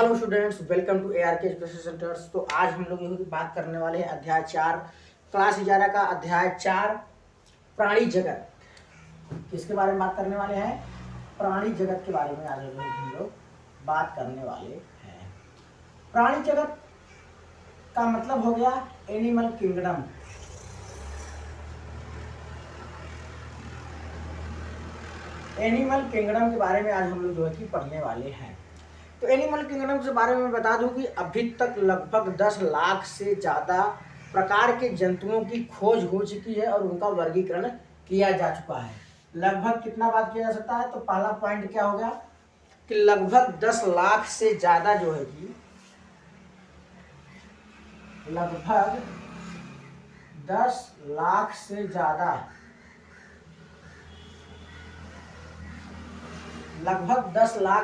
Hello students, welcome to ARK education centres. तो आज हम लोग यही बात करने वाले हैं अध्याय 4 क्लास 11 का अध्याय 4 प्राणी जगत। किसके बारे में बात करने वाले हैं? प्राणी जगत के बारे में आज हम लोग बात करने वाले हैं। प्राणी जगत का मतलब हो गया एनिमल किंगडम। एनिमल किंगडम के बारे में आज हम लोग जो है कि पढ़ने वाले हैं। तो एनिमल किंगडम के बारे में बता दूं कि अभी तक लगभग 10 लाख से ज़्यादा प्रकार के जंतुओं की खोज हो चुकी है और उनका वर्गीकरण किया जा चुका है। लगभग कितना बात किया जा सकता है? तो पहला पॉइंट क्या होगा कि लगभग 10 लाख से ज़्यादा जो है कि लगभग 10 लाख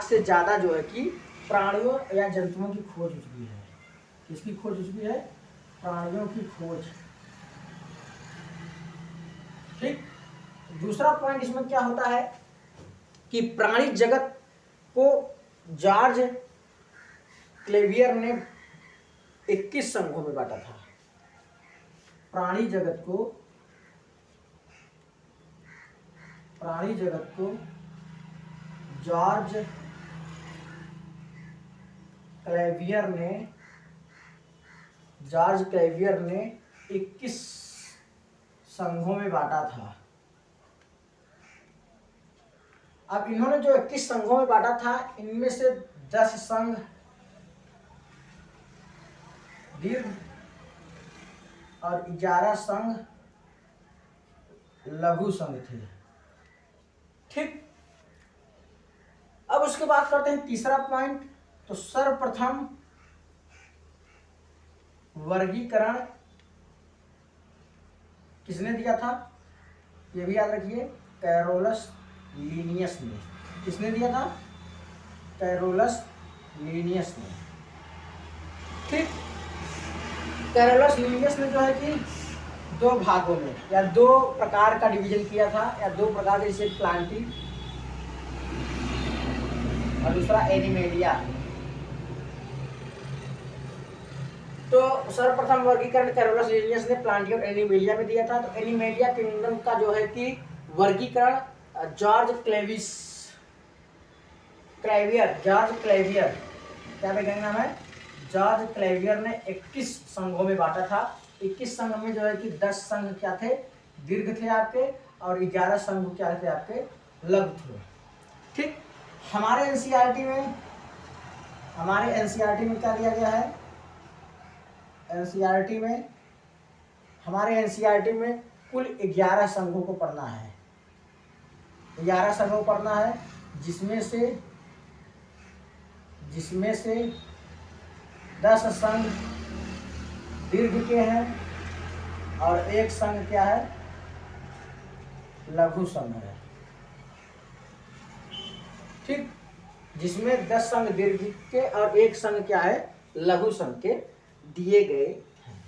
से ज़्यादा जो है कि प्राणियों या जंतुओं की खोज हो चुकी है। किसकी खोज हो चुकी है? प्राणियों की खोज। ठीक। दूसरा पॉइंट इसमें क्या होता है कि प्राणी जगत को जॉर्ज क्लेवियर ने 21 संघों में बांटा था। प्राणी जगत को जॉर्ज क्लेवियर ने 21 संघों में बांटा था। अब इन्होंने जो 21 संघों में बांटा था, इनमें से 10 संघ दीर्घ और 11 संघ लघु संघ थे। ठीक। अब उसके बाद करते हैं तीसरा पॉइंट। तो सर्वप्रथम वर्गीकरण किसने दिया था? ये भी याद रखिए, कैरोलस लीनियस ने। किसने दिया था? कैरोलस लीनियस ने। ठीक। कैरोलस लीनियस ने जो है कि 2 भागों में या 2 प्रकार का डिवीजन किया था, या 2 प्रकार के, जैसे प्लांटी और दूसरा एनिमेलिया। तो सर्वप्रथम वर्गीकरण कैरोलस लीनियस ने प्लांटी और एनिमेलिया में दिया था। तो एनिमेलिया किंगडम का जो है कि वर्गीकरण जॉर्ज क्लेवियर, क्या वैज्ञानिक नाम है? जॉर्ज क्लेवियर ने 21 संघों में बांटा था। 21 संघ में जो है कि 10 संघ क्या थे? दीर्घ थे आपके, और 11 संघ क्या थे आपके? लघु थे। ठीक। हमारे एनसीईआरटी में क्या दिया गया है? हमारे एनसीईआरटी में कुल 11 संघों को पढ़ना है। 11 संघों को पढ़ना है, जिसमें से 10 संघ दीर्घ के हैं और 1 संघ क्या है? लघु संघ है। ठीक। जिसमें 10 संघ दीर्घ के और 1 संघ क्या है? लघु संघ के दिए गए हैं।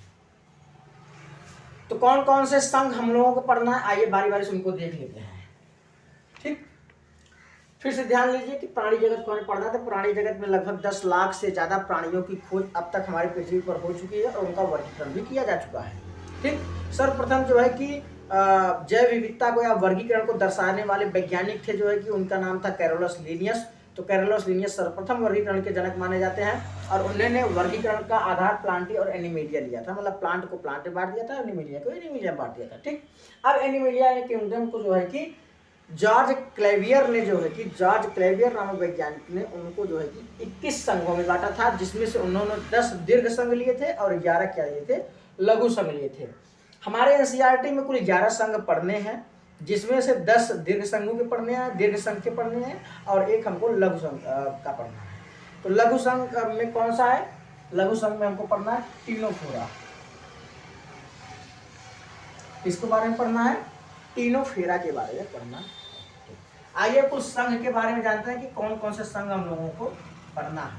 तो कौन कौन से संघ हम लोगों को पढ़ना है, आइए बारी बारी से उनको देख लेते हैं। ठीक। फिर से ध्यान लीजिए कि प्राणी जगत को हमें पढ़ना है। तो प्राणी जगत में लगभग 10 लाख से ज्यादा प्राणियों की खोज अब तक हमारी पृथ्वी पर हो चुकी है और उनका वर्गीकरण भी किया जा चुका है। ठीक। सर्वप्रथम जो है कि जैव विविधता को या वर्गीकरण को दर्शाने वाले वैज्ञानिक थे, जो है कि उनका नाम था कैरोलस लीनियस। तो कैरोलस लीनियस सर्वप्रथम वर्गीकरण के जनक माने जाते हैं, और उन्होंने वर्गीकरण का आधार प्लांटी और एनिमेलिया लिया था। मतलब प्लांट को प्लांट में बांट दिया था, एनिमेलिया को एनिमेलिया में बांट दिया था। ठीक। अब एनिमेलिया किंगडम को जो है कि जॉर्ज क्लेवियर नामक वैज्ञानिक ने उनको जो है कि 21 संघों में बांटा था, जिसमें से उन्होंने 10 दीर्घ संघ लिए थे और 11 क्या लिए थे? लघु संघ लिए थे। हमारे एनसीईआरटी में कुल 11 संघ पढ़ने हैं, जिसमें से 10 दीर्घ संघों के पढ़ने हैं, दीर्घ संघ के पढ़ने हैं, और 1 हमको लघु संघ का पढ़ना है। तो लघु संघ में कौन सा है? लघु संघ में हमको पढ़ना है टीनोफोरा। किसके बारे में पढ़ना है? टीनोफेरा के बारे में पढ़ना है। आइए कुछ संघ के बारे में जानते हैं कि कौन कौन से संघ हम लोगों को पढ़ना है।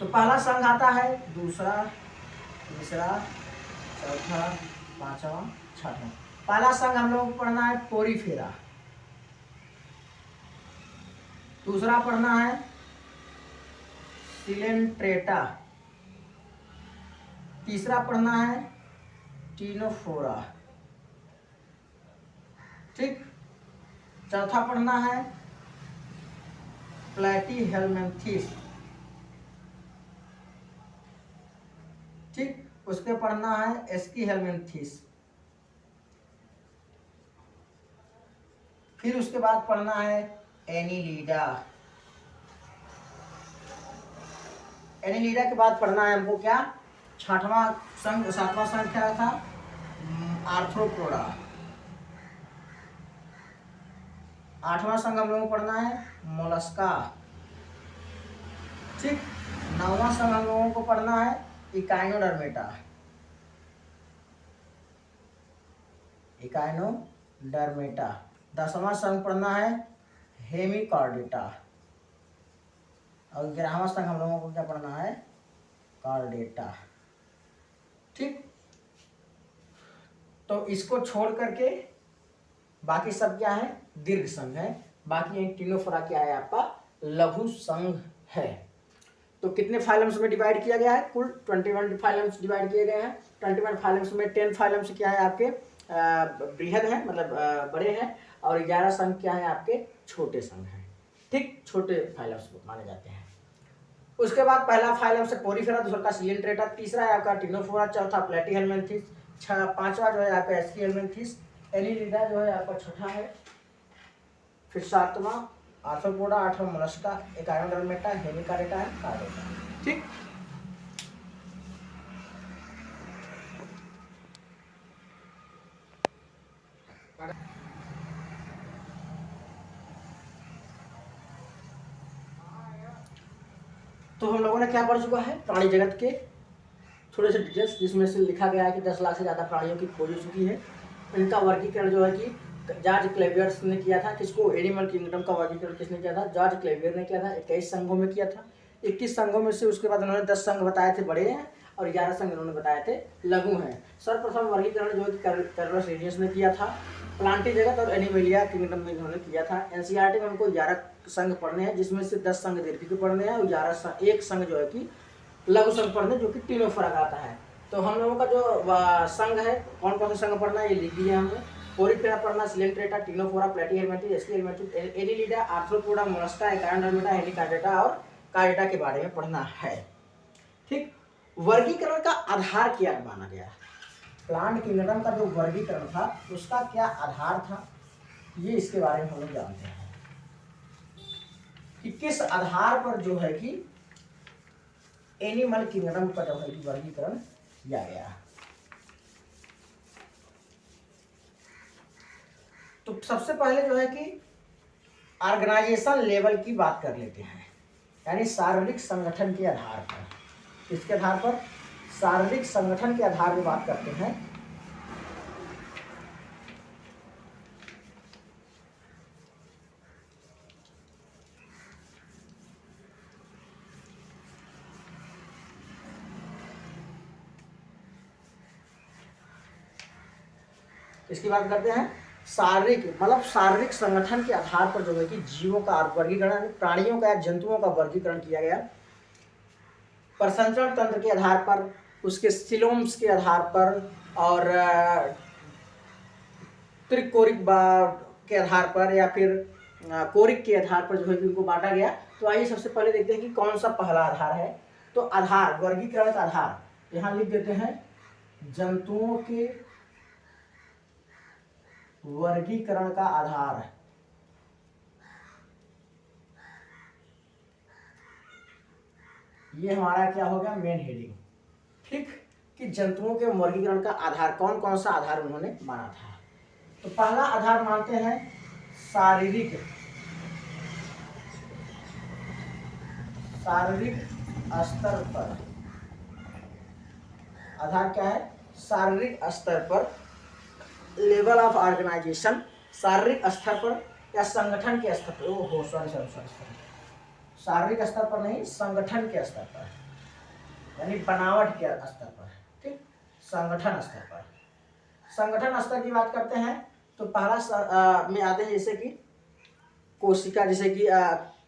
तो पहला संघ आता है, दूसरा, तीसरा, चौथा, पांचवा, छठा। पहला संघ हम लोगों को पढ़ना है पोरीफेरा। दूसरा पढ़ना है सिलेंट्रेटा। तीसरा पढ़ना है टीनोफोरा। ठीक। चौथा पढ़ना है प्लेटीहेलमिन्थेस। ठीक। उसके पढ़ना है एस्कीहेलमिन्थेस। फिर उसके बाद पढ़ना है एनीलिडा। एनीलिडा के बाद पढ़ना है हमको क्या, छठवां संघ, सातवां संघ क्या था, आर्थ्रोपोडा। आठवां संघ हम लोगों को पढ़ना है मोलस्का। ठीक। नौवां संघ हम लोगों को पढ़ना है इकाइनोडर्मेटा। इकाइनोडर्मेटा। 10वां संघ पढ़ना है हेमिकॉर्डेटा। और 11वां संघ हम लोगों को क्या पढ़ना है, कॉर्डेटा। ठीक। तो इसको छोड़ करके बाकी सब क्या है, दीर्घ संघ है। बाकी टीनोफोरा क्या है, आपका लघु संघ है। तो कितने फाइलम्स में डिवाइड किया गया है, कुल 21 फाइलम्स डिवाइड किए गए हैं। 21 फाइलम्स में 10 फाइलम्स क्या है आपके बृहद है, मतलब बड़े हैं, और 11 संघ क्या है आपके छोटे संघ हैं। ठीक, छोटे फाइलम्स माने जाते हैं। उसके बाद पहला फाइलम से पोरीफेरा, दूसरा का सिलेंट्रेटा, तीसरा है आपका टीनोफोरा, चौथा प्लेटीहेलमिन्थेस, पांचवा जो है आपका एस्कीहेलमिन्थेस, एनीलिडा जो है आपका छठा है, फिर सातवां आर्थ्रोपोडा, आठवां मोलस्का, इकाइनोडर्मेटा, हेमिकॉर्डेटा है, कॉर्डेटा। ठीक। तो हम लोगों ने क्या पढ़ चुका है, प्राणी जगत के थोड़े से डिटेल्स, जिसमें से लिखा गया है कि 10 लाख से ज़्यादा प्राणियों की खोज हो चुकी है। इनका वर्गीकरण जो है कि जॉर्ज क्लेवियर ने किया था। किसको, एनिमल किंगडम का वर्गीकरण किसने किया था, जॉर्ज क्लेवियर ने किया था। 21 संघों में किया था। 21 संघों में से उसके बाद उन्होंने 10 संघ बताए थे बड़े हैं, और 11 संघ उन्होंने बताए थे लघु हैं। सर्वप्रथम वर्गीकरण जो है कि कार्लोस लिनियस ने किया था। प्लांटी जगत और एनिमलिया किंगडम में इन्होंने किया था। एनसीईआरटी में हमको 11 संघ पढ़ने हैं, जिसमें से 10 संघ दीर्घ के पढ़ने हैं, और एक संघ जो है कि लघु संघ पढ़ने, जो कि टीनोफोरा का आता है। तो हम लोगों का जो संघ है, कौन कौन से संघ पढ़ना है ये लिख दिया हमने। पोरीफेरा पढ़ना, Coelenterata, Ctenophora, Platyhelminthes, Aschelminthes, Annelida, Arthropoda, Mollusca, Echinodermata, Hemichordata और कॉर्डेटा के बारे में पढ़ना है। ठीक। वर्गीकरण का आधार क्या माना गया, प्लांट किंगडम का जो वर्गीकरण था उसका क्या आधार था, ये इसके बारे में हम लोग जानते हैं कि किस आधार पर जो है कि एनिमल किंगडम का जो है कि वर्गीकरण किया गया। तो सबसे पहले जो है कि ऑर्गेनाइजेशन लेवल की बात कर लेते हैं, यानी शारीरिक संगठन के आधार पर। इसके आधार पर, शारीरिक संगठन के आधार पर बात करते हैं। इसकी बात करते हैं शारीरिक, मतलब शारीरिक संगठन के आधार पर जो है कि जीवों का वर्गीकरण, प्राणियों का या जंतुओं का वर्गीकरण किया गया। प्रसंचरण तंत्र के आधार पर, उसके सिलोम्स के आधार पर, और त्रिकोरिक के आधार पर, या फिर कोरिक के आधार पर जो है कि उनको बांटा गया। तो आइए सबसे पहले देखते हैं कि कौन सा पहला आधार है। तो आधार, वर्गीकरण का आधार यहाँ लिख देते हैं, जंतुओं के वर्गीकरण का आधार। ये हमारा क्या हो गया, मेन हेडिंग। ठीक, कि जंतुओं के वर्गीकरण का आधार, कौन कौन सा आधार उन्होंने माना था। तो पहला आधार मानते हैं शारीरिक स्तर पर। आधार क्या है, शारीरिक स्तर पर, लेवल ऑफ ऑर्गेनाइजेशन, शारीरिक स्तर पर या संगठन के स्तर पर। ओहो सॉरी, शारीरिक स्तर पर नहीं, संगठन के स्तर पर, यानी बनावट के स्तर पर। ठीक, संगठन स्तर पर। संगठन स्तर की बात करते हैं तो पहला में आते हैं जैसे कि कोशिका, जैसे कि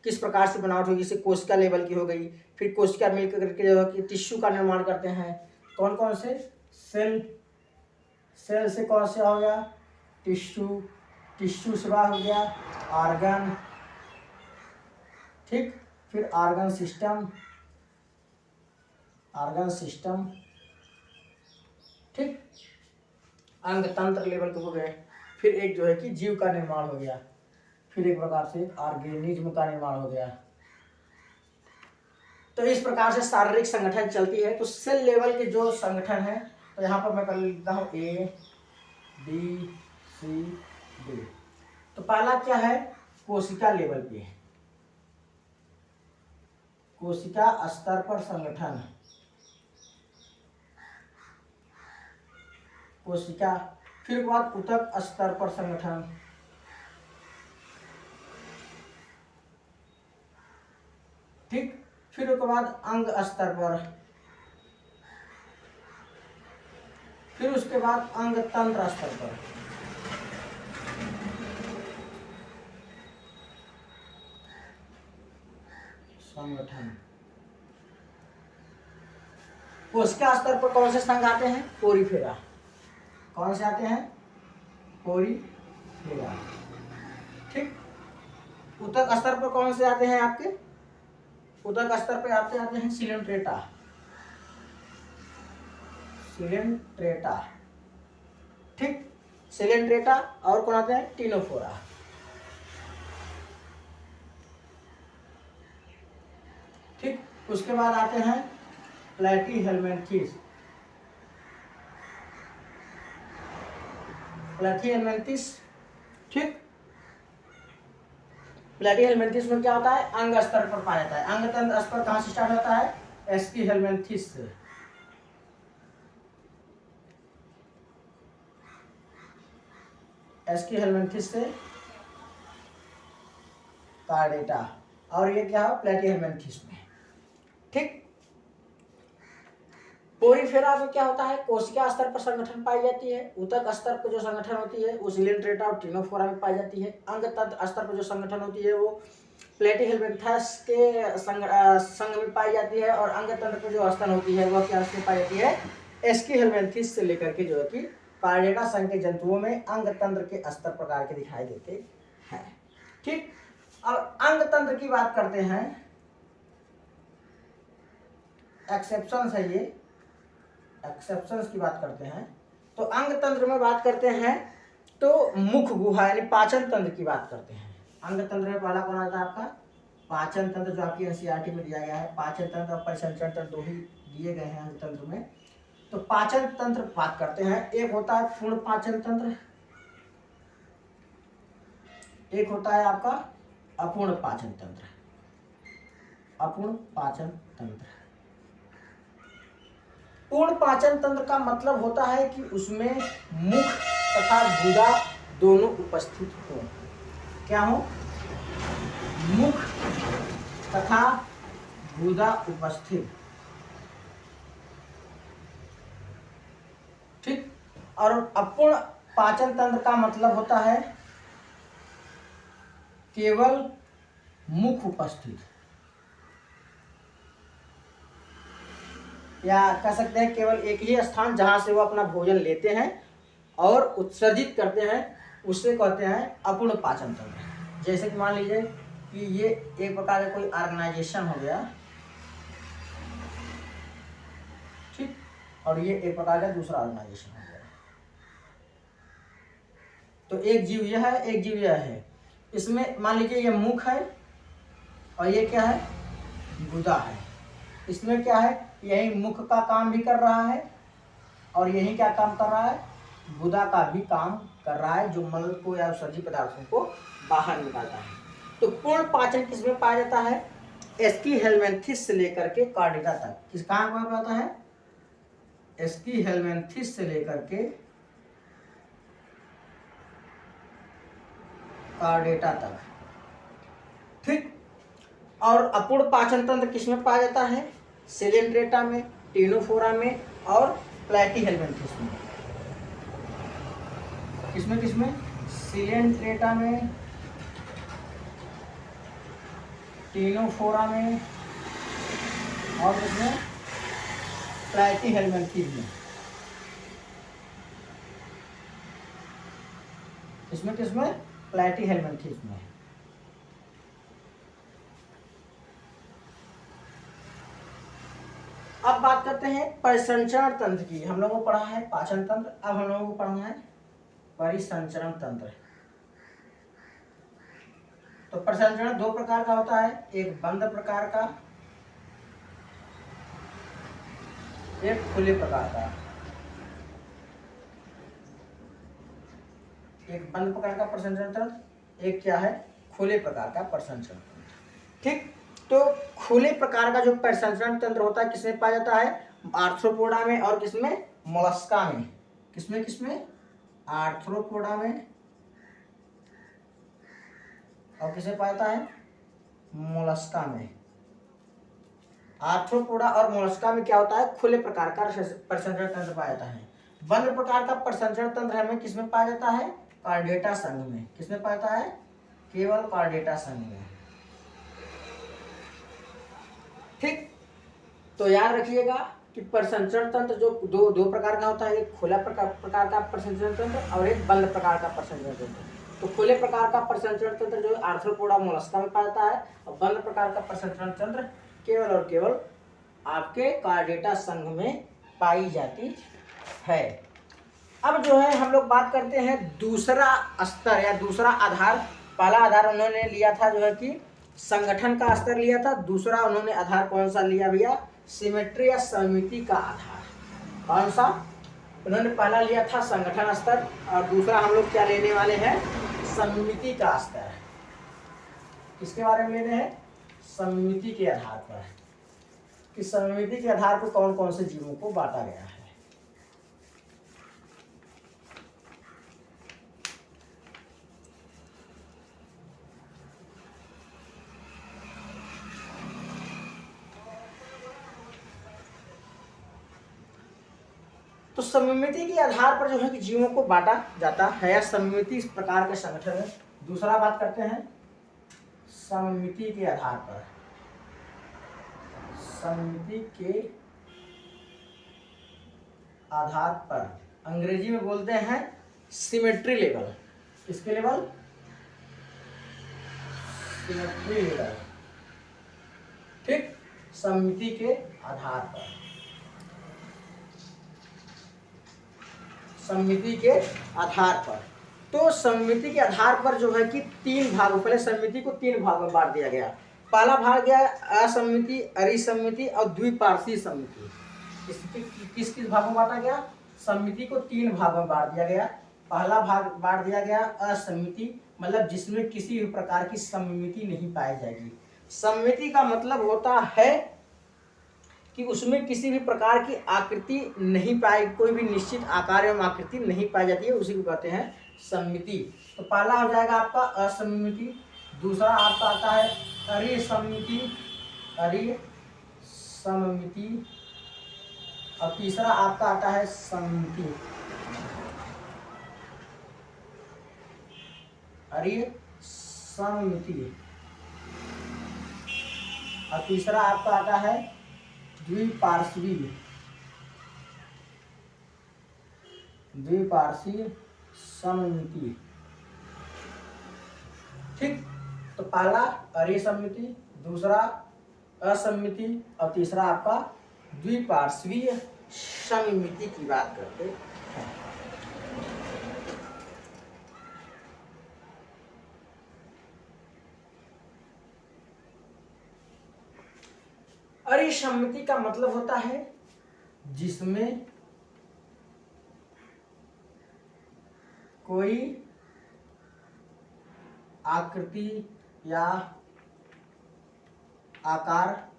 किस प्रकार से बनावट होगी, जैसे कोशिका लेवल की हो गई, फिर कोशिका मिलकर करके जो है कि टिश्यू का निर्माण करते हैं। कौन कौन से? सेल से कौन से हो गया? टिश्यू से बाहर हो गया ऑर्गन, ठीक। फिर ऑर्गन सिस्टम, ठीक। अंग तंत्र लेवल के हो गए। फिर एक जो है कि जीव का निर्माण हो गया, फिर एक प्रकार से ऑर्गेनिज्म का निर्माण हो गया। तो इस प्रकार से शारीरिक संगठन चलती है। तो सेल लेवल के जो संगठन है, तो यहाँ पर मैं कर लिखता हूँ A B C D। तो पहला क्या है? कोशिका लेवल पे, कोशिका स्तर पर संगठन, कोशिका। फिर बाद ऊतक स्तर पर संगठन, ठीक। फिर उसके बाद अंग स्तर पर, फिर उसके बाद अंग तंत्र स्तर पर, संगठन। कोशिका स्तर पर कौन से संघ आते हैं? पोरीफेरा। कौन से आते हैं? पोरीफेरा, ठीक। ऊतक स्तर पर कौन से आते हैं आपके? ऊतक स्तर पर आते हैं सिलेंट्रेटा, ठीक। सिलेंट्रेटा और कौन आते हैं? टिनोफोरा, ठीक। उसके बाद आते हैं प्लैटीहेलमिन्थेस, ठीक। प्लैटीहेलमिन्थेस में क्या होता है? अंग स्तर पर पाया जाता है। अंग तंत्र स्तर कहाँ से स्टार्ट होता है? एस्कीहेलमिन्थेस से, एस्कीहेलमिन्थेस से कार्डेटा, और ये क्या है? प्लैटीहेलमिन्थेस में, ठीक। पोरीफेरा में क्या होता है? कोशिका स्तर पर संगठन पाई जाती है। ऊतक स्तर पर जो संगठन होती है वो सिलेंट्रेटा और टिनोफोरा में पाई जाती है। अंग तंत्र स्तर पर जो संगठन होती है वो प्लैटीहेलमिन्थेस के संग में पाई जाती है। और अंग तंत्र पर जो स्तन होती है वह क्या में पाई जाती है? एस्कीहेलमिन्थेस से लेकर के जो है कि कार्डेटा संघ के जंतुओं में अंग तंत्र के स्तर प्रकार के दिखाई देते हैं, ठीक। अब अंग तंत्र की बात करते हैं, एक्सेप्शंस है ये, एक्सेप्शंस की बात करते हैं। तो अंग तंत्र में बात करते हैं तो मुख गुहा यानी पाचन तंत्र की बात करते हैं। अंग तंत्र में पहला कौन आता है आपका? पाचन तंत्र, जो आपकी एनसीईआरटी में दिया गया है। पाचन तंत्र और परिसंचरण तंत्र दो ही दिए गए हैं अंग तंत्र में। तो पाचन तंत्र बात करते हैं। एक होता है पूर्ण पाचन तंत्र, एक होता है आपका अपूर्ण पाचन तंत्र। अपूर्ण पाचन तंत्र, पूर्ण पाचन तंत्र का मतलब होता है कि उसमें मुख तथा गुदा दोनों उपस्थित हो। क्या हो? मुख तथा गुदा उपस्थित, ठीक। और अपूर्ण पाचन तंत्र का मतलब होता है केवल मुख उपस्थित, या कह सकते हैं केवल एक ही स्थान जहां से वो अपना भोजन लेते हैं और उत्सर्जित करते हैं, उससे कहते हैं अपूर्ण पाचन तंत्र। जैसे कि मान लीजिए कि ये एक प्रकार का कोई ऑर्गेनाइजेशन हो गया, ठीक, और ये एक प्रकार का दूसरा ऑर्गेनाइजेशन हो गया। तो एक जीव यह है, एक जीव यह है। इसमें मान लीजिए ये मुख है और ये क्या है? गुदा है। इसमें क्या है? यही मुख का काम भी कर रहा है और यही क्या काम कर रहा है? गुदा का भी काम कर रहा है, जो मल को या उत्सर्जित पदार्थों को बाहर निकालता है। तो पूर्ण पाचन किसमें पाया जाता है? एस्कीहेलमिन्थेस से लेकर के कार्डेटा तक। किस कहाँ पर पाता है? एस्कीहेलमिन्थेस से लेकर के कार्डेटा तक, ठीक। और अपूर्ण पाचन तंत्र किसमें पाया जाता है? सिलेंट्रेटा में, टिनोफोरा में और प्लैटीहेलमिन्थेस में। किसमें किसमें? सिलेंट्रेटा में, टिनोफोरा में और इसमें प्लैटीहेलमिंथेस में, इसमें किसमें, प्लैटीहेलमिंथेस में। अब बात करते हैं परिसंचरण तंत्र की। हम लोगों को पढ़ा है पाचन तंत्र, अब हम लोगों को पढ़ना है परिसंचरण तंत्र। तो परिसंचरण दो प्रकार का होता है, एक बंद प्रकार का, एक खुले प्रकार का। एक बंद प्रकार का परिसंचरण तंत्र, एक क्या है, खुले प्रकार का परिसंचरण तंत्र। ठीक, तो खुले प्रकार का जो परिसंचरण तंत्र होता है किसमें पाया जाता है, आर्थ्रोपोडा में और किसमें, मोलस्का में। किसमें किसमें, आर्थ्रोपोडा में और किसे पाया जाता है, मोलस्का में। आर्थ्रोपोडा और मोलस्का में क्या होता है, खुले प्रकार का परिसंचरण तंत्र पाया जाता है। बंद प्रकार का परिसंचरण तंत्र हमें किसमें पाया जाता है, कार्डेटा संघ में। किसमें पाया जाता है, केवल कार्डेटा संघ में। ठीक, तो याद रखिएगा कि परिसंचरण तंत्र जो दो प्रकार का होता है, एक खुला प्रकार का परिसंचरण तंत्र और एक बंद प्रकार का परिसंचरण तंत्र। तो खुले प्रकार का परिसंचरण तंत्र जो आर्थ्रोपोडा मोलस्का में पाया जाता है, और बंद प्रकार का परिसंचरण तंत्र केवल और केवल आपके कार्डेटा संघ में पाई जाती है। अब जो है हम लोग बात करते हैं दूसरा स्तर या दूसरा आधार। पहला आधार उन्होंने लिया था जो है कि संगठन का स्तर लिया था, दूसरा उन्होंने आधार कौन सा लिया भैया, सिमेट्री या समिति का आधार। कौन सा, उन्होंने पहला लिया था संगठन स्तर, और दूसरा हम लोग क्या लेने वाले हैं, समिति का स्तर। किसके बारे में ले रहे हैं, समिति के आधार पर, कि समिति के आधार पर कौन कौन से जीवों को बांटा गया है। तो समिति के आधार पर जो है कि जीवों को बांटा जाता है, या समिति इस प्रकार के संगठन है। दूसरा बात करते हैं समिति के आधार पर, समिति के आधार पर अंग्रेजी में बोलते हैं सिमेट्री लेवल। किसके लेवल, सिमेट्री लेवल। ठीक, समिति के आधार पर, समिति के आधार पर। तो समिति के आधार पर जो है कि तीन भागों, पहले समिति को तीन भागों में बांट दिया गया। पहला भाग गया असमिति, अरिसमिति और द्विपार्श्वीय समिति। किस किस भागों में बांटा गया, समिति को तीन भागों में बांट दिया गया। पहला भाग बांट दिया गया असमिति, मतलब जिसमें किसी भी प्रकार की समिति नहीं पाई जाएगी। समिति का मतलब होता है कि उसमें किसी भी प्रकार की आकृति नहीं पाई, कोई भी निश्चित आकार एवं आकृति नहीं पाई जाती है, उसी को कहते हैं समिति। तो पहला हो जाएगा आपका असमिति, दूसरा आपका आता है अरिसमिति, अरिसमिति, और तीसरा आपका आता है समिति, अरिसमिति, और तीसरा आपका आता है द्विपार्श्वीय, द्विपार्श्वीय समिति। ठीक, तो पहला अरिसमिति, दूसरा असमिति और तीसरा आपका द्विपार्श्वीय समिति की बात करते हैं। अरिसमिति का मतलब होता है जिसमें कोई आकृति या आकार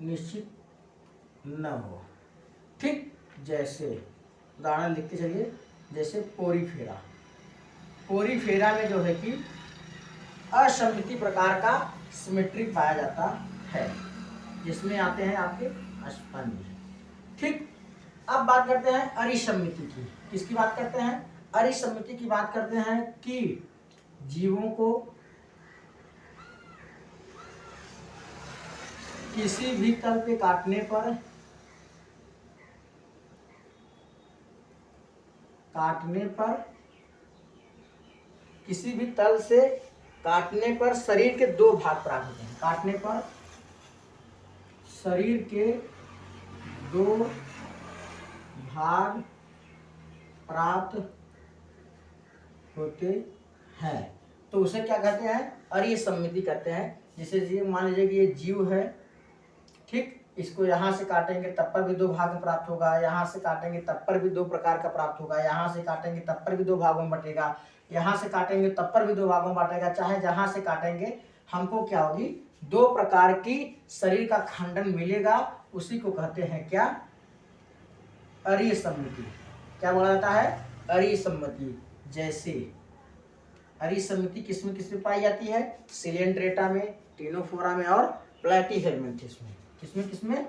निश्चित न हो। ठीक, जैसे उदाहरण लिखते चलिए, जैसे पोरीफेरा। पोरीफेरा में जो है कि असमिति प्रकार का सिमेट्री पाया जाता है, जिसमें आते हैं आपके स्पंज। ठीक, अब बात करते हैं अरिसमिति की। किसकी बात करते हैं, अरिसमिति की बात करते हैं कि जीवों को किसी भी तल पे काटने पर किसी भी तल से काटने पर शरीर के दो भाग प्राप्त होते हैं। काटने पर शरीर के दो भाग प्राप्त होते हैं, तो उसे क्या कहते हैं? अरीय सममिति कहते हैं। जैसे जी मान लीजिए कि ये जीव है, ठीक, इसको यहाँ से काटेंगे तब पर भी दो भाग में प्राप्त होगा, यहाँ से काटेंगे तब पर भी दो प्रकार का प्राप्त होगा, यहाँ से काटेंगे तब पर भी दो भागों में बटेगा, यहाँ से काटेंगे तब पर भी दो भागों में बांटेगा। चाहे जहाँ से काटेंगे हमको क्या होगी? दो प्रकार की शरीर का खंडन मिलेगा। उसी को कहते हैं क्या? अरीय सममिति। क्या बोला जाता है? अरीय सममिति। जैसे अरीय सममिति किसमें किसमें पाई जाती है? सिलेंट्रेटा में, टिनोफोरा में और प्लैटीहेलमिन्थिस में। किसमें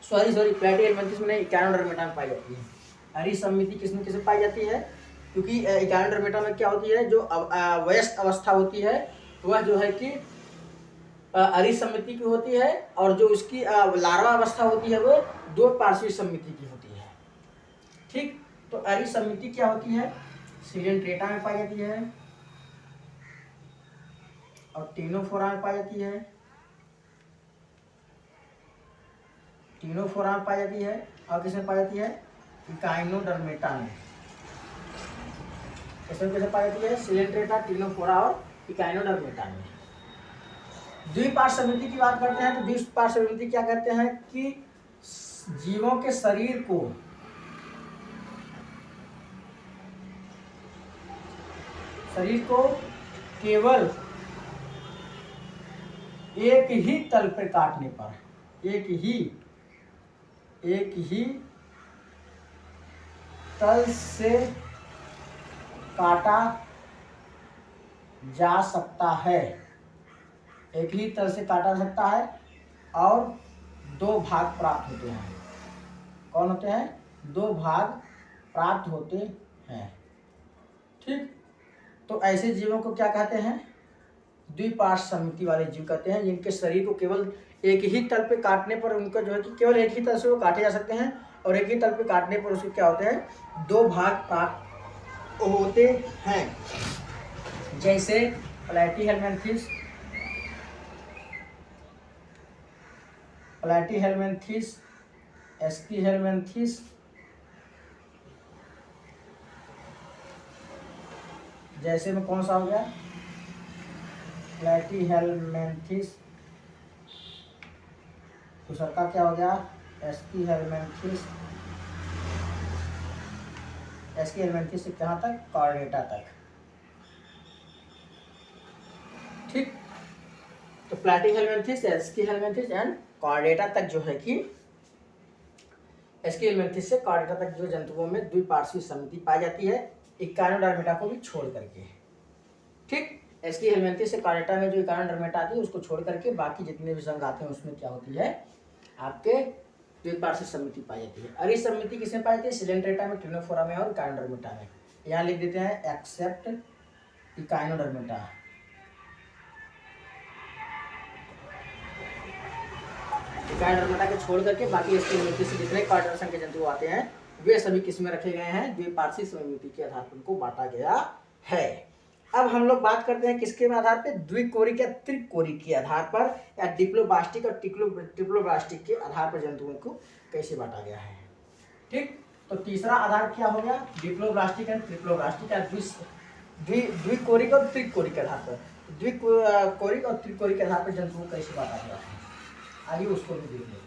सॉरी प्लैटीहेलमिन्थिस में नहीं, इकोनोडर्मेटा में पाई जाती है। अरीय सममिति किसमें किसमें पाई जाती है? क्योंकि इकोनोडर्मेटा में क्या होती है, जो वयस्क अवस्था होती है वह जो है कि अरीय सममिति की होती है, और जो उसकी लार्वा अवस्था होती है वो दो पार्श्वीय सममिति की होती है। ठीक, तो अरीय सममिति क्या होती है? सिलेंट्रेटा में पाई जाती है और टिनोफोरा में पाई जाती है। टिनोफोरा में पाई जाती है और किसमें पाई जाती है? इकोनोडर्मेटा में। इसमें कैसे पाई जाती है? सिलेंट्रेटा, टिनोफोरा और इकोनोडर्मेटा में। द्विपार्श्व सममिति की बात करते हैं तो द्विपार्श्व सममिति क्या कहते हैं कि जीवों के शरीर को केवल एक ही तल पर काटने पर, एक ही तल से काटा जा सकता है, एक ही तल से काटा जा सकता है और दो भाग प्राप्त होते हैं। कौन होते हैं? दो भाग प्राप्त होते हैं। ठीक, तो ऐसे जीवों को क्या कहते हैं? द्विपार्श्व सममिति वाले जीव कहते हैं, जिनके शरीर को केवल एक ही तल पे काटने पर उनका जो है कि केवल एक ही तल से वो काटे जा सकते हैं, और एक ही तल पे काटने पर उसके क्या होते हैं? दो भाग प्राप्त होते हैं। जैसे प्लैटीहेलमिन्थिस, एस्कीहेलमिन्थिस, जैसे में कौन सा हो गया? प्लैटीहेलमिन्थिस। दूसरा का क्या हो गया? एस्कीहेलमिन्थिस। एस्कीहेलमिन्थिस से कहाँ तक? कॉर्डेटा तक। ठीक, तो प्लैटीहेलमिन्थिस, एस्कीहेलमिन्थिस एंड कॉर्डेटा तक जो है कि एस्कीहेलमिन्थिस से कॉर्डेटा तक जो जंतुओं में द्विपार्श्वीय सममिति पाई जाती है, इकोनोडर्मेटा को भी छोड़ करके। ठीक, एस्कीहेलमिन्थिस से कॉर्डेटा में जो इकोनोडर्मेटा आती है उसको छोड़ करके बाकी जितने भी संघ आते हैं उसमें क्या होती है? आपके द्विपार्श्वीय सममिति पाई जाती है। अरीय सममिति किसमें पाई जाती है? सिलेंट्रेटा में, टिनोफोरा में और इकोनोडर्मेटा में। यहाँ लिख देते हैं एक्सेप्ट इकोनोडर्मेटा। इकोनोडर्मेटा के छोड़ करके बाकी एस्कीहेलमिन्थिस से जितने कॉर्डेटा संघ के जंतु आते हैं वे सभी किसमें रखे गए हैं? द्विपार्श्वीय सममिति के आधार पर उनको बांटा गया है। अब हम लोग बात करते हैं किसके आधार पे? द्विकोरिक या त्रिकोरिक के आधार पर, या डिप्लोब्लास्टिक और ट्रिप्लोब्लास्टिक के आधार पर जंतुओं को कैसे बांटा गया है। ठीक, तो तीसरा आधार क्या हो गया? डिप्लोब्लास्टिक एंड ट्रिप्लोब्लास्टिक, या द्विकोरिक और त्रिकोरिक के आधार पर। द्विकोरिक और त्रिकोरिक के आधार पर जंतुओं को कैसे बांटा गया है, आइए उसको भी देख लेते हैं।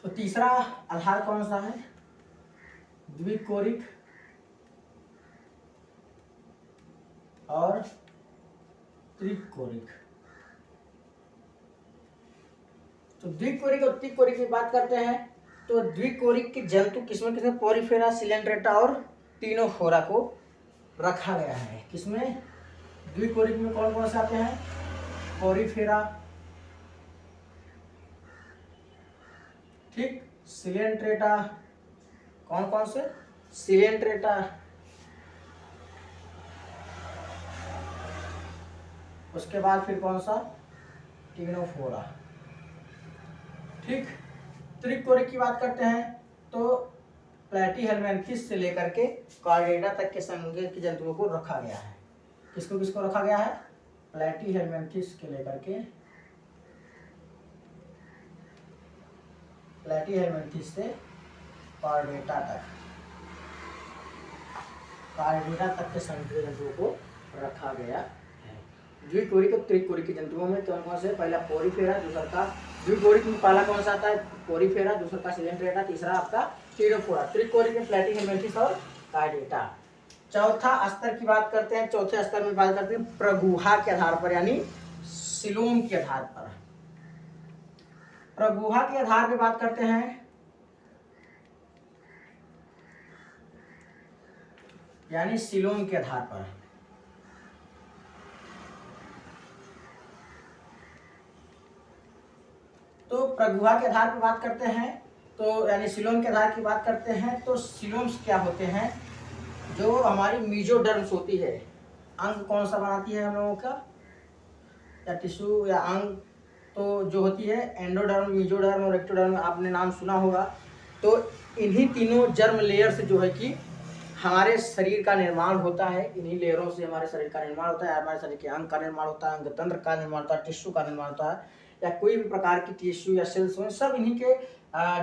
तो तीसरा आधार कौन सा है? द्विकोरिक और त्रिकोरिक। तो द्विकोरिक और त्रिकोरिक की बात करते हैं तो द्विकोरिक के जंतु किसमें किसमें पोरीफेरा, सिलेंट्रेटा और टीनोफोरा को रखा गया है। किसमें? द्विकोरिक में कौन कौन से आते हैं? पोरीफेरा, ठीक, सिलेंट्रेटा, कौन कौन से? सिलेंट्रेटा, उसके बाद फिर कौन सा? टीनोफोरा, ठीक। त्रिकोरिक की बात करते हैं तो प्लैटीहेलमिन्थेस से लेकर के कॉर्डेटा तक के संज्ञा के जंतुओं को रखा गया है। किसको किसको रखा गया है? प्लैटीहेलमिन्थेस के लेकर के, प्लैटीहेलमिन्थेस से कॉर्डेटा तक के संज्ञा जंतुओं को रखा गया है। द्विकोरिक और त्रिकोरिक के जंतुओं में कौन कौन से? पहला पोरीफेरा, दूसरा का द्विकोरिक में पहला कौन सा आता है? पोरीफेरा, दूसरा का सिलेंट्रेटा, तीसरा आपका टीनोफोरा। त्रिकोरिक में प्लैटीहेलमिन्थेस और कॉर्डेटा। चौथा स्तर की बात करते हैं। चौथे स्तर में बात करते हैं प्रगुहा के आधार पर, यानी सिलोम के आधार पर। प्रगुहा के आधार पर बात करते हैं, यानी सिलोम के आधार पर। तो प्रगुहा के आधार पर बात करते हैं तो यानी सिलोम के आधार की बात करते हैं तो सिलोम्स क्या होते हैं? जो हमारी मीजोडर्म्स होती है, अंग कौन सा बनाती है हम लोगों का, या टिश्यू या अंग, तो जो होती है एंडोडर्म, मीजोडर्म और एक्टोडर्म, आपने नाम सुना होगा। तो इन्हीं तीनों जर्म लेयर से जो है कि हमारे शरीर का निर्माण होता है। इन्हीं लेयरों से हमारे शरीर का निर्माण होता है। हमारे शरीर के अंग का निर्माण होता है, अंग तंत्र का निर्माण होता है, टिश्यू का निर्माण होता है, या कोई भी प्रकार की टिश्यू या सेल्स हो, सब इन्हीं के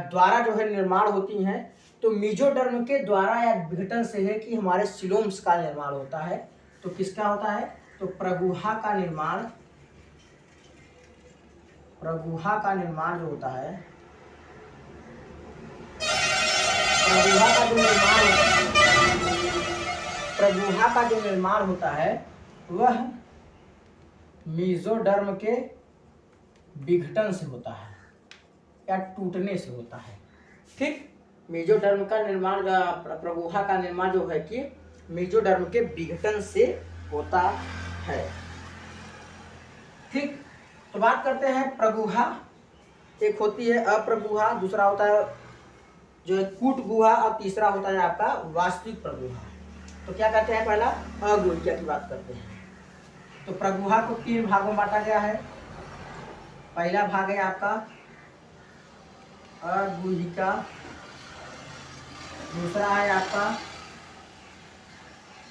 द्वारा जो है निर्माण होती हैं। तो मीजोडर्म के द्वारा या विघटन से है कि हमारे सिलोम्स का निर्माण होता है। तो किसका होता है? तो प्रगुहा का निर्माण, प्रगुहा का निर्माण जो होता है, प्रगुहा का जो निर्माण होता है वह मीजोडर्म के विघटन से होता है या टूटने से होता है, ठीक। मीजोडर्म का निर्माण, प्रगुहा का निर्माण जो है कि मीजोडर्म के विघटन से होता है, ठीक। तो बात करते हैं प्रगुहा। एक होती है अप्रगुहा, दूसरा होता है जो है कूट गुहा, और तीसरा होता है आपका वास्तविक प्रगुहा। तो क्या कहते हैं? पहला अगुहिका की बात करते हैं। तो प्रगुहा को 3 भागों में बांटा गया है। पहला भाग है आपका अगुहिका, दूसरा है आपका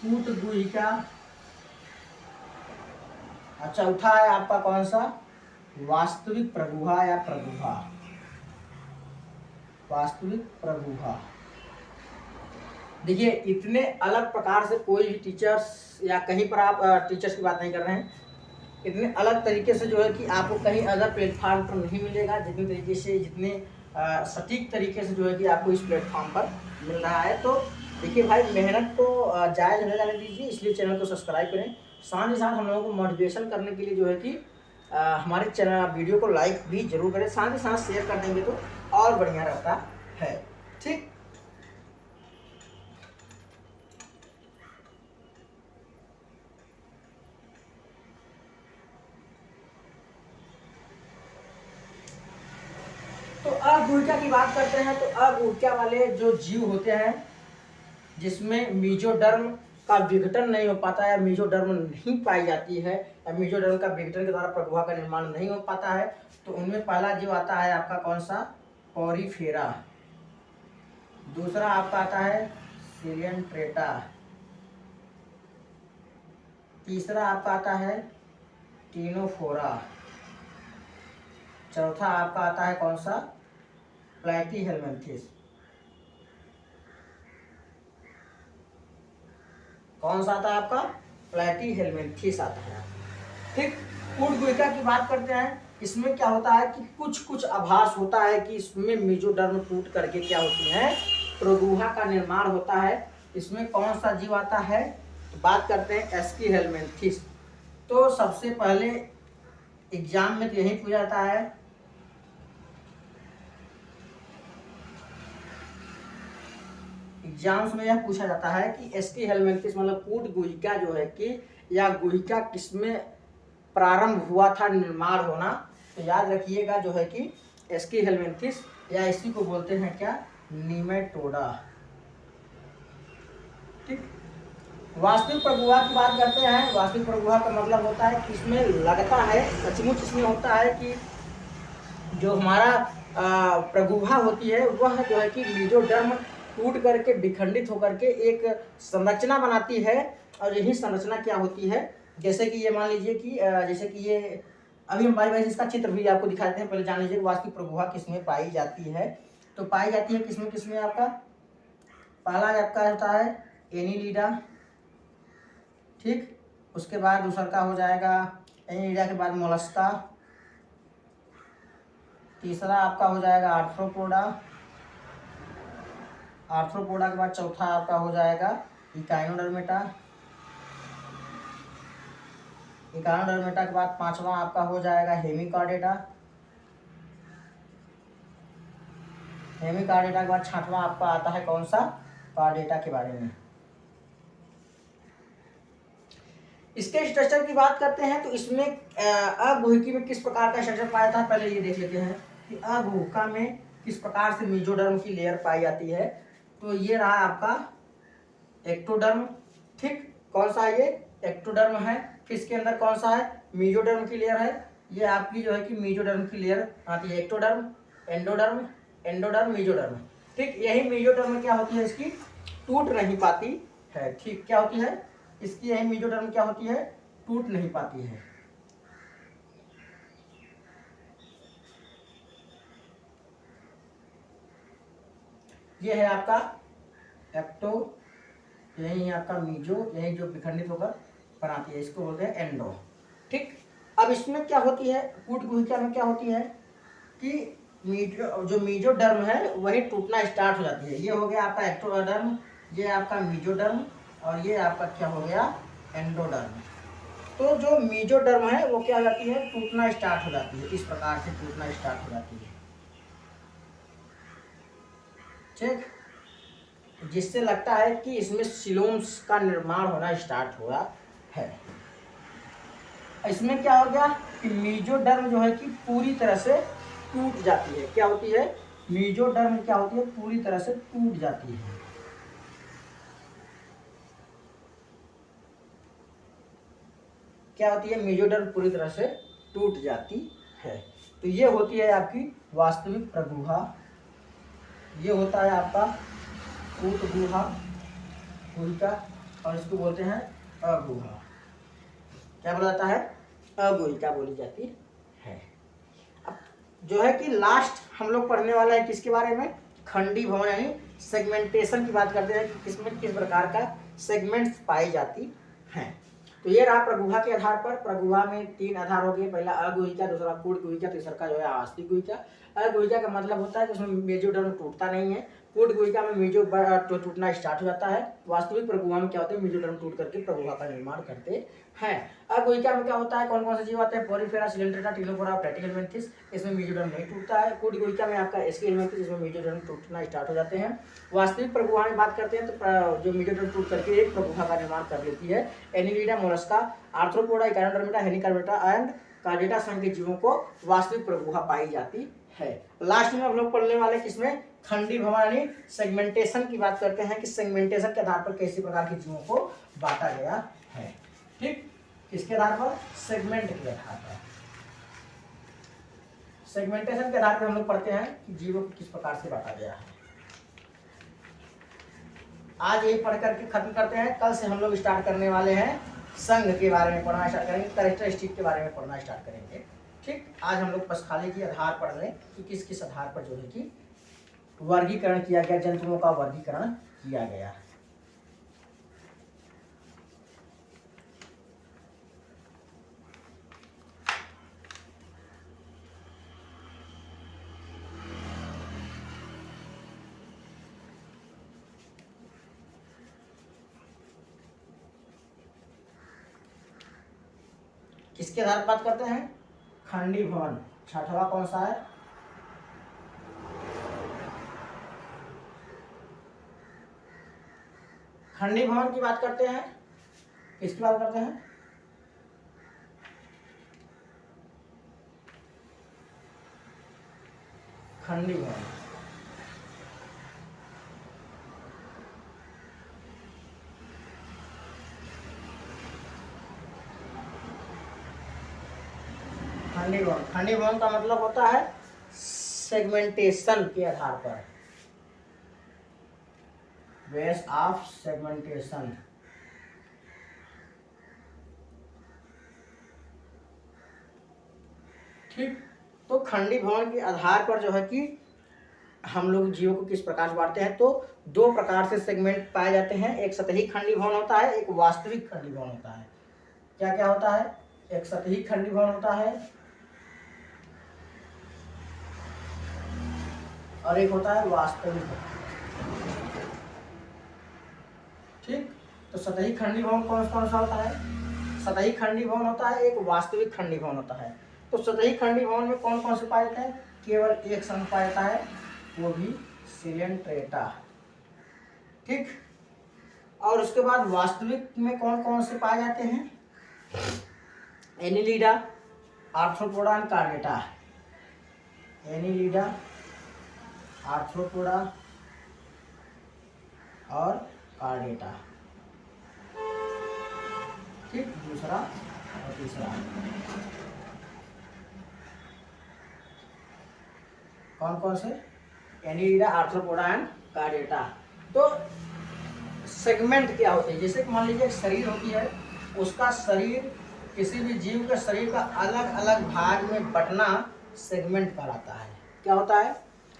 कूट गुहिका, और चौथा है आपका कौन सा? वास्तविक प्रगुहा या प्रगुहा, वास्तविक प्रगुहा। देखिए, इतने अलग प्रकार से कोई भी टीचर्स या कहीं पर आप टीचर्स की बात नहीं कर रहे हैं, इतने अलग तरीके से जो है कि आपको कहीं अदर प्लेटफॉर्म पर नहीं मिलेगा, जितने तरीके से, जितने सटीक तरीके से जो है कि आपको इस प्लेटफॉर्म पर मिल रहा है। तो देखिए भाई, मेहनत को जायज़ न जाने दीजिए, इसलिए चैनल को सब्सक्राइब करें। साथ ही साथ हम लोगों को मोटिवेशन करने के लिए जो है कि हमारे चैनल वीडियो को लाइक भी जरूर करें, साथ ही साथ शेयर कर देंगे तो और बढ़िया रहता है, ठीक। तो अगुहिका की बात करते हैं तो अगुहिका वाले जो जीव होते हैं जिसमें मीजोडर्म का विघटन नहीं हो पाता है, मीजोडर्म नहीं पाई जाती है, या मीजोडर्म का विघटन के द्वारा प्रगुहा का निर्माण नहीं हो पाता है, तो उनमें पहला जीव आता है आपका कौन सा? पोरीफेरा, दूसरा आपका आता है सिलेंट्रेटा, तीसरा आपका आता है टीनोफोरा, चौथा आपका आता है कौन सा? प्लैटीहेलमिन्थेस। कौन सा आता है आपका? प्लैटीहेलमिन्थेस आता है, ठीक। कूट गुहिका की बात करते हैं। इसमें क्या होता है कि कुछ कुछ आभास होता है कि इसमें मीजोडर्म टूट करके क्या होती है? प्रगुहा का निर्माण होता है। इसमें कौन सा जीव आता है? तो बात करते हैं एस्कीहेलमिन्थेस। तो सबसे पहले एग्जाम में तो यही पूछा जाता है, एग्जाम्स में यह पूछा जाता है कि एस्की हेलमिंथिस मतलब कूट गुहिका जो है कि या गुहिका किसमें प्रारंभ हुआ था निर्माण होना। तो याद रखिएगा जो है कि एस्की हेलमिंथिस या इसी को बोलते हैं क्या, निमेटोडा। ठीक। वास्तविक प्रगुहा की बात करते हैं। वास्तविक प्रगुहा का मतलब होता है कि इसमें लगता है, सचमुच इसमें होता है कि जो हमारा प्रगुहा होती है वह जो है कि मेजोडर्म टूट करके विखंडित होकर के एक संरचना बनाती है। और यही संरचना क्या होती है, जैसे कि ये मान लीजिए कि जैसे कि ये अभी हम बारी बारी इसका चित्र भी आपको दिखा देते हैं। पहले जान लीजिए वास्तविक प्रगुहा किसमें पाई जाती है। तो पाई जाती है किसमें किसमें, आपका पहला आपका होता है एनीलिडा। ठीक। उसके बाद दूसरा का हो जाएगा एनीलिडा के बाद मोलस्का। तीसरा आपका हो जाएगा आर्थ्रोपोडा। आर्थ्रोपोडा के बाद चौथा आपका हो जाएगा इकाइनोडर्मेटा। इकाइनोडर्मेटा के बाद पांचवा आपका हो जाएगा हेमिकॉर्डेटा। हेमिकॉर्डेटा के बाद छठवां आपका आता है कौन सा, कॉर्डेटा के बारे में। इसके स्ट्रक्चर की बात करते हैं तो इसमें अगुहिकी में किस प्रकार का स्ट्रक्चर पाया जाता है, पहले ये देख लेते हैं कि अगुहिका में किस प्रकार से मेजोडर्म की लेयर पाई जाती है। तो ये रहा आपका एक्टोडर्म। ठीक। कौन सा है ये, एक्टोडर्म है। फिर इसके अंदर कौन सा है, मेजोडर्म की लेयर है। ये आपकी जो है कि मेजोडर्म की लेयर आती है। Ectoderm, endoderm, endoderm, mesoderm. ठीक। यही मेजोडर्म में क्या होती है, इसकी टूट नहीं पाती है। ठीक। क्या होती है इसकी, यही मेजोडर्म क्या होती है, टूट नहीं पाती है। ये है आपका एक्टो, यही आपका मीजो, यही जो विखंडित होकर बनाती है, इसको बोलते हैं एंडो। ठीक। अब इसमें क्या होती है, कूट गुहिका में क्या होती है कि जो मेजोडर्म है वही टूटना स्टार्ट हो जाती है। ये हो गया आपका एक्टोडर्म, ये आपका मेजोडर्म, और ये आपका क्या हो गया, एंडोडर्म। तो जो मेजोडर्म है वो क्या हो जाती है, टूटना स्टार्ट हो जाती है। इस प्रकार से टूटना स्टार्ट हो जाती है। ठीक। जिससे लगता है कि इसमें सिलोम्स का निर्माण होना स्टार्ट हुआ है। इसमें क्या हो गया कि मेजोडर्म जो है कि पूरी तरह से टूट जाती है। क्या होती है, मेजोडर्म क्या होती है, पूरी तरह से टूट जाती है। क्या होती है, मेजोडर्म पूरी तरह से टूट जाती है। तो ये होती है आपकी वास्तविक प्रगुहा। ये होता है आपका कूट गुहा, गुहिका, और इसको बोलते हैं अगुहा। क्या बोला जाता है, अगुहिका बोली जाती है। अब जो है कि लास्ट हम लोग पढ़ने वाला है किसके बारे में, खंडी भवन यानी सेगमेंटेशन की बात करते हैं कि किसमें किस प्रकार का सेगमेंट्स पाई जाती हैं। तो ये रहा प्रगुहा के आधार पर। प्रगुहा में तीन आधार हो गए, पहला अगुहिका, दूसरा कूट गुहिका, तीसरा का जो है आस्तिक गुहिका। अगुहिका का मतलब होता है कि उसमें मेजोडर्म टूटता नहीं है। कूट गुहिका में मेजो टूटना स्टार्ट हो जाता है। वास्तविक प्रगुहा में क्या होता है, मेजोडर्म टूट करके प्रगुहा का निर्माण करते हैं। अगुहिका में क्या होता है, कौन कौन से जीव आते हैं, पोरिफेरा, सिलेंड्रेटा, टिलोफोरा, प्लेटिहेलमिन्थिस। इसमें मेजोडर्म नहीं टूटता है। कूट गुहिका में आपका एस्की हेलमिन्थिस, इसमें मेजोडर्म टूटना स्टार्ट हो जाते हैं। वास्तविक प्रगुहा में बात करते हैं तो जो मेजोडर्म टूट करके एक प्रगुहा का निर्माण कर लेती है। Annelida, Mollusca, Arthropoda, Echinodermata, Hemichordata and Chordata संघ के जीवों को वास्तविक प्रगुहा पाई जाती है। लास्ट में हम लोग पढ़ने वाले किसमें, खंडी भवन यानी सेगमेंटेशन की बात करते हैं कि सेगमेंटेशन के आधार पर कैसे प्रकार के जीवों को बांटा गया है। ठीक। किसके आधार पर, सेगमेंट के आधार पर। सेगमेंटेशन के आधार पर हम लोग पढ़ते हैं कि जीवों को किस प्रकार से बांटा गया है। आज यही पढ़ करके खत्म करते हैं। कल से हम लोग स्टार्ट करने वाले हैं संघ के बारे में पढ़ना स्टार्ट करेंगे, कैरेक्टरिस्टिक के बारे में पढ़ना स्टार्ट करेंगे। ठीक। आज हम लोग बस खाली की आधार पढ़ लें कि किस किस आधार पर जो है कि वर्गीकरण किया गया, जंतुओं का वर्गीकरण किया गया। किसके आधार पर बात करते हैं, खंडी भवन। छठवां कौन सा है, खंडी भवन की बात करते हैं, किसकी बात करते हैं? खंडी भवन। खंडी भवन का मतलब होता है सेगमेंटेशन के आधार पर, बेस ऑफ सेगमेंटेशन। ठीक, तो खंडी भवन के आधार पर जो है कि हम लोग जीवों को किस प्रकार से बांटते हैं, तो दो प्रकार से सेगमेंट पाए जाते हैं। एक सतही खंडी भवन होता है, एक वास्तविक खंडी भवन होता है। क्या क्या होता है? एक सतही खंडी भवन होता है और एक होता है वास्तविक। ठीक, तो सतही खंडी भवन कौन कौन सा होता है? सतही खंडी भवन होता है, एक वास्तविक खंडी भवन होता है। तो सतही खंडी भवन में कौन कौन से पाए जाते हैं? केवल एक संघ पाया जाता है, वो भी सिलेंट्रेटा। ठीक, और उसके बाद वास्तविक में कौन कौन से पाए जाते हैं? Annelida, arthropoda and chordata. Annelida, arthropoda और कार्डेटा। ठीक, दूसरा और तीसरा कौन कौन से? Annelida, arthropoda and chordata. तो सेगमेंट क्या होते हैं? जैसे कि मान लीजिए एक शरीर होती है, उसका शरीर, किसी भी जीव के शरीर का अलग अलग भाग में बंटना सेगमेंट कहलाता है। क्या होता है?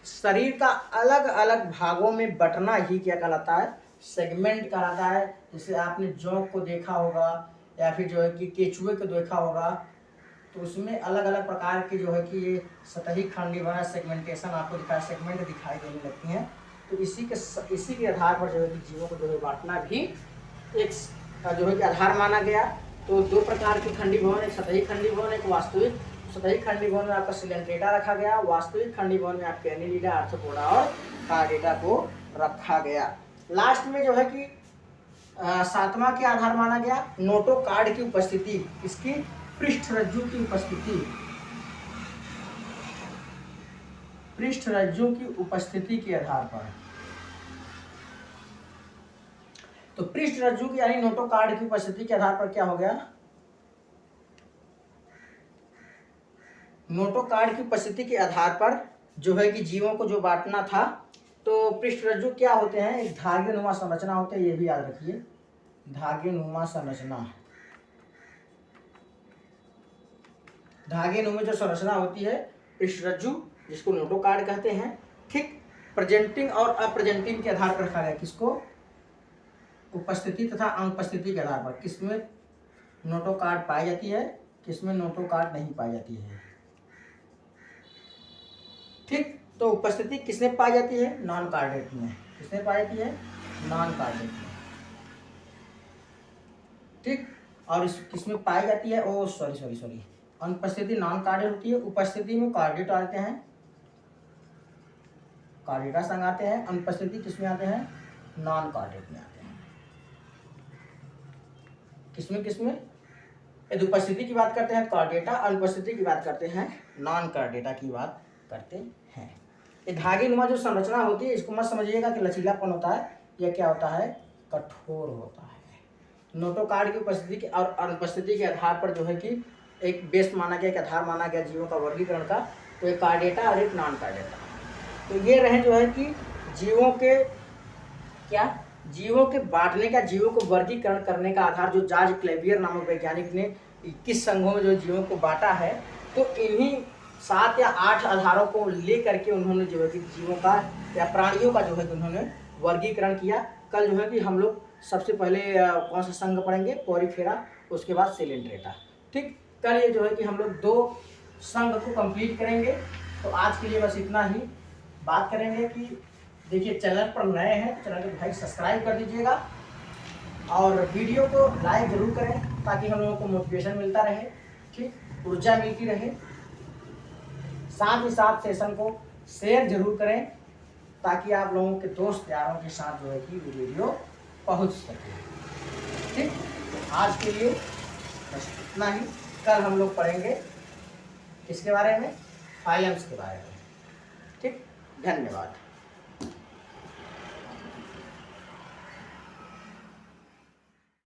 शरीर का अलग अलग भागों में बंटना ही क्या कहलाता है? सेगमेंट कहलाता है। जैसे आपने जोंक को देखा होगा या फिर जो है कि केचुए को देखा होगा, तो उसमें अलग अलग प्रकार की जो है कि ये सतही खंडी भवन सेगमेंटेशन आपको दिखाई, सेगमेंट दिखाई देने लगती हैं। तो इसी के आधार पर जो है कि जीवों को जो है बांटना भी एक जो है कि आधार माना गया। तो दो प्रकार की खंडी भवन, एक सतही खंडी भवन, एक वास्तविक। सतही खंडी भवन में आपका सिलेंट्रेटा रखा गया, वास्तविक खंडी भवन में आपके एनिलिडा, आर्थ्रोपोडा और कार्डेटा को रखा गया। लास्ट में जो है कि सातवां के आधार माना गया नोटोकार्ड की उपस्थिति, इसकी पृष्ठ रज्जु की उपस्थिति, पृष्ठ रज्जु की उपस्थिति के आधार पर। तो पृष्ठ रज्जु की यानी नोटोकार्ड की उपस्थिति के आधार पर क्या हो गया? नोटोकार्ड की उपस्थिति के आधार पर जो है कि जीवों को जो बांटना था, तो पृष्ठ रज्जु क्या होते हैं? एक धागे नुमा संरचना होते हैं, ये भी याद रखिए, धागे नुमा संरचना। धागे नुमा जो संरचना होती है पृष्ठ रज्जु, जिसको नोटोकार्ड कहते हैं। ठीक, प्रेजेंटिंग और अप्रेजेंटिंग के आधार पर रखा गया। किसको? उपस्थिति तथा अनुपस्थिति के आधार पर। किसमें नोटोकार्ड पाई जाती है, किसमें नोटोकार्ड नहीं पाई जाती है। ठीक, तो उपस्थिति किसमें पाई जाती है? नॉन कार्डेट में। किसमें पाई जाती है? नॉन कार्डेट में। ठीक, और इस किसमें पाई जाती है? ओ सॉरी, अनुपस्थिति नॉन कार्डेट होती है, उपस्थिति में कार्डेट आते हैं, कार्डेटा संग आते हैं। अनुपस्थिति किसमें आते हैं? नॉन कार्डेट में आते हैं। किसमें यदि उपस्थिति की बात करते हैं कार्डेटा, अनुपस्थिति की बात करते हैं नॉन कार्डेटा की बात करते हैं। ये धागे नुमा जो संरचना होती है, इसको मत समझिएगा कि लचीलापन होता है, यह क्या होता है? कठोर होता है। नोटोकार्ड की उपस्थिति के और अनुपस्थिति के आधार पर जो है कि एक बेस माना गया, एक आधार माना गया जीवों का वर्गीकरण का। तो एक कार्डेटा और एक नॉन कार्डेटा। तो ये रहे जो है कि जीवों के क्या, जीवों के बांटने का, जीवों को वर्गीकरण करने का आधार, जो जॉर्ज क्लेवियर नामक वैज्ञानिक ने 21 संघों में जो जीवों को बांटा है। तो इन्हीं 7 या 8 आधारों को ले करके उन्होंने जो है कि जीवों का या प्राणियों का जो है कि उन्होंने वर्गीकरण किया। कल जो है कि हम लोग सबसे पहले कौन सा संघ पढ़ेंगे? पोरिफेरा, उसके बाद सिलेंट्रेटा। ठीक, कल ये जो है कि हम लोग 2 संघ को कंप्लीट करेंगे। तो आज के लिए बस इतना ही बात करेंगे कि देखिए, चैनल पर नए हैं चैनल को भाई सब्सक्राइब कर दीजिएगा और वीडियो को लाइक जरूर करें, ताकि हम लोगों को मोटिवेशन मिलता रहे, ठीक, ऊर्जा मिलती रहे। साथ ही साथ सेशन को शेयर जरूर करें, ताकि आप लोगों के दोस्त यारों के साथ जो है कि वीडियो पहुंच सके। ठीक, तो आज के लिए बस इतना ही। कल हम लोग पढ़ेंगे किसके बारे में, फाइलम्स के बारे में। ठीक, धन्यवाद।